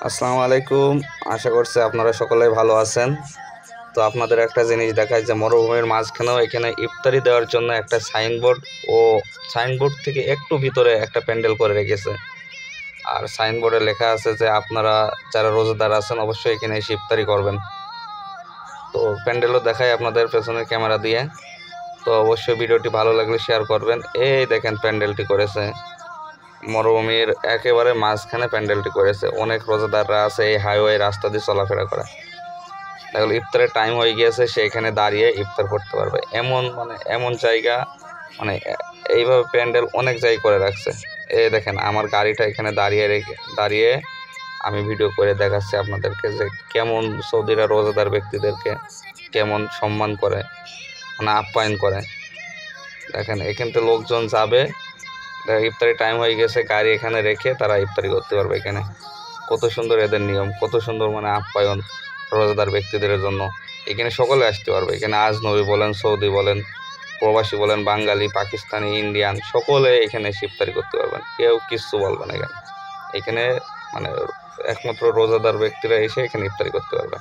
আসসালামু আলাইকুম। আশা করছি আপনারা সকলেই ভালো আছেন। তো আপনাদের একটা জিনিস দেখায় যে মরুভূমির মাঝখানেও এখানে ইফতারি দেওয়ার জন্য একটা সাইনবোর্ড ও সাইনবোর্ড থেকে একটু ভিতরে একটা প্যান্ডেল করে রেখেছে। আর সাইনবোর্ডে লেখা আছে যে আপনারা যারা রোজাদার আছেন অবশ্যই এখানে এসে ইফতারি করবেন। তো প্যান্ডেলও দেখায় আপনাদের পেছনের ক্যামেরা দিয়ে। তো অবশ্যই ভিডিওটি ভালো লাগলে শেয়ার করবেন। এই দেখেন প্যান্ডেলটি করেছে মরুভূমির একেবারে মাঝখানে প্যান্ডেলটি করেছে। অনেক রোজাদাররা আছে এই হাইওয়ে রাস্তা দিয়ে চলাফেরা করে। তাহলে ইফতারের টাইম হয়ে গিয়েছে, সে এখানে দাঁড়িয়ে ইফতার করতে পারবে। এমন জায়গা, এইভাবে প্যান্ডেল অনেক জায়গায় করে রাখছে। এই দেখেন আমার গাড়িটা এখানে দাঁড়িয়ে আমি ভিডিও করে দেখাচ্ছি আপনাদেরকে যে কেমন সৌদিরা রোজাদার ব্যক্তিদেরকে কেমন সম্মান করে, আপ্যায়ন করে। দেখেন এখান থেকে লোকজন যাবে, ইফতারি টাইম হয়ে গেছে, গাড়ি এখানে রেখে তারা ইফতারি করতে পারবে। এখানে কত সুন্দর এদের নিয়ম, কত সুন্দর আপ্যায়ন রোজাদার ব্যক্তিদের জন্য। এখানে সকলে আসতে পারবে। এখানে আজনবী বলেন, সৌদি বলেন, প্রবাসী বলেন, বাঙালি, পাকিস্তানি, ইন্ডিয়ান, সকলে এখানে এসে ইফতারি করতে পারবেন। কেউ কিচ্ছু বলবে না। এখানে একমাত্র রোজাদার ব্যক্তিরা এসে এখানে ইফতারি করতে পারবে।